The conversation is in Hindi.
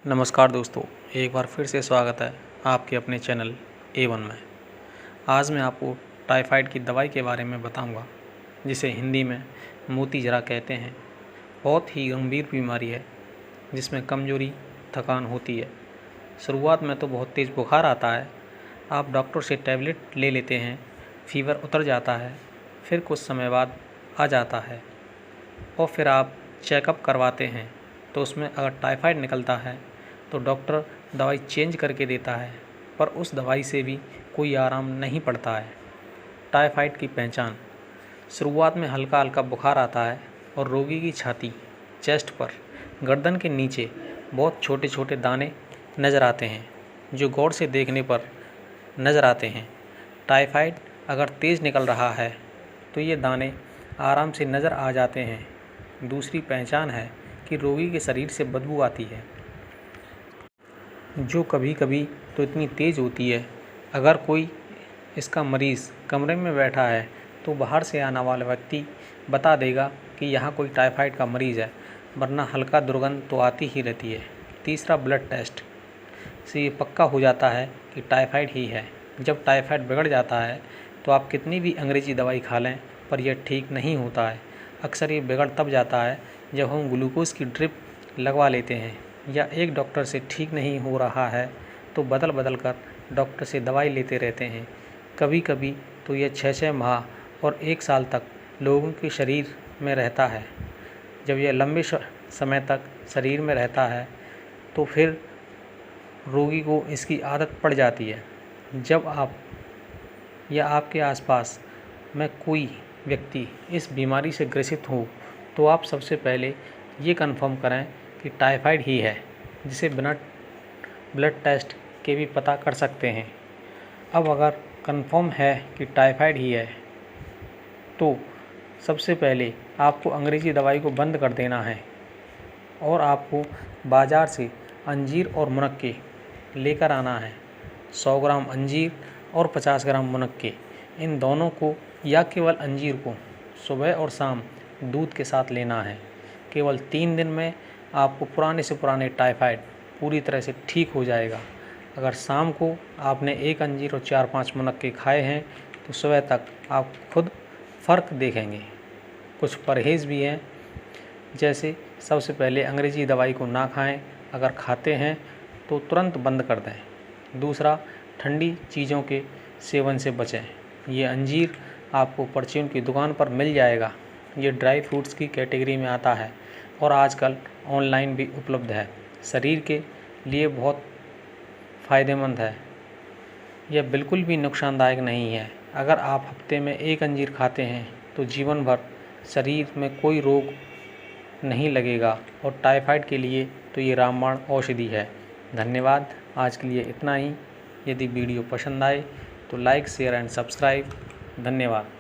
नमस्कार दोस्तों, एक बार फिर से स्वागत है आपके अपने चैनल A1 में। आज मैं आपको टाइफाइड की दवाई के बारे में बताऊंगा, जिसे हिंदी में मोती जरा कहते हैं। बहुत ही गंभीर बीमारी है जिसमें कमजोरी, थकान होती है। शुरुआत में तो बहुत तेज़ बुखार आता है। आप डॉक्टर से टैबलेट ले लेते हैं, फीवर उतर जाता है, फिर कुछ समय बाद आ जाता है और फिर आप चेकअप करवाते हैं तो उसमें अगर टाइफाइड निकलता है तो डॉक्टर दवाई चेंज करके देता है, पर उस दवाई से भी कोई आराम नहीं पड़ता है। टाइफाइड की पहचान: शुरुआत में हल्का हल्का बुखार आता है और रोगी की छाती, चेस्ट पर, गर्दन के नीचे बहुत छोटे छोटे दाने नज़र आते हैं, जो गौर से देखने पर नज़र आते हैं। टाइफाइड अगर तेज़ निकल रहा है तो ये दाने आराम से नज़र आ जाते हैं। दूसरी पहचान है कि रोगी के शरीर से बदबू आती है, जो कभी कभी तो इतनी तेज़ होती है, अगर कोई इसका मरीज़ कमरे में बैठा है तो बाहर से आने वाला व्यक्ति बता देगा कि यहाँ कोई टाइफाइड का मरीज़ है, वरना हल्का दुर्गंध तो आती ही रहती है। तीसरा, ब्लड टेस्ट से ये पक्का हो जाता है कि टाइफाइड ही है। जब टाइफाइड बिगड़ जाता है तो आप कितनी भी अंग्रेज़ी दवाई खा लें, पर यह ठीक नहीं होता है। अक्सर ये बिगड़ तब जाता है जब हम ग्लूकोज की ड्रिप लगवा लेते हैं, या एक डॉक्टर से ठीक नहीं हो रहा है तो बदल बदल कर डॉक्टर से दवाई लेते रहते हैं। कभी कभी तो यह 6-6 माह और 1 साल तक लोगों के शरीर में रहता है। जब यह लंबे समय तक शरीर में रहता है तो फिर रोगी को इसकी आदत पड़ जाती है। जब आप या आपके आसपास में कोई व्यक्ति इस बीमारी से ग्रसित हो तो आप सबसे पहले ये कंफर्म करें कि टाइफाइड ही है, जिसे बिना ब्लड टेस्ट के भी पता कर सकते हैं। अब अगर कंफर्म है कि टाइफाइड ही है तो सबसे पहले आपको अंग्रेज़ी दवाई को बंद कर देना है और आपको बाज़ार से अंजीर और मुनक्के लेकर आना है। 100 ग्राम अंजीर और 50 ग्राम मुनक्के, इन दोनों को या केवल अंजीर को सुबह और शाम दूध के साथ लेना है। केवल 3 दिन में आपको पुराने से पुराने टाइफाइड पूरी तरह से ठीक हो जाएगा। अगर शाम को आपने 1 अंजीर और 4-5 मुनक्के खाए हैं तो सुबह तक आप खुद फ़र्क देखेंगे। कुछ परहेज़ भी हैं, जैसे सबसे पहले अंग्रेज़ी दवाई को ना खाएं, अगर खाते हैं तो तुरंत बंद कर दें। दूसरा, ठंडी चीज़ों के सेवन से बचें। ये अंजीर आपको परचून की दुकान पर मिल जाएगा। ये ड्राई फ्रूट्स की कैटेगरी में आता है और आजकल ऑनलाइन भी उपलब्ध है। शरीर के लिए बहुत फ़ायदेमंद है। यह बिल्कुल भी नुकसानदायक नहीं है। अगर आप हफ्ते में 1 अंजीर खाते हैं तो जीवन भर शरीर में कोई रोग नहीं लगेगा, और टाइफाइड के लिए तो ये रामबाण औषधि है। धन्यवाद। आज के लिए इतना ही। यदि वीडियो पसंद आए तो लाइक, शेयर एंड सब्सक्राइब। धन्यवाद।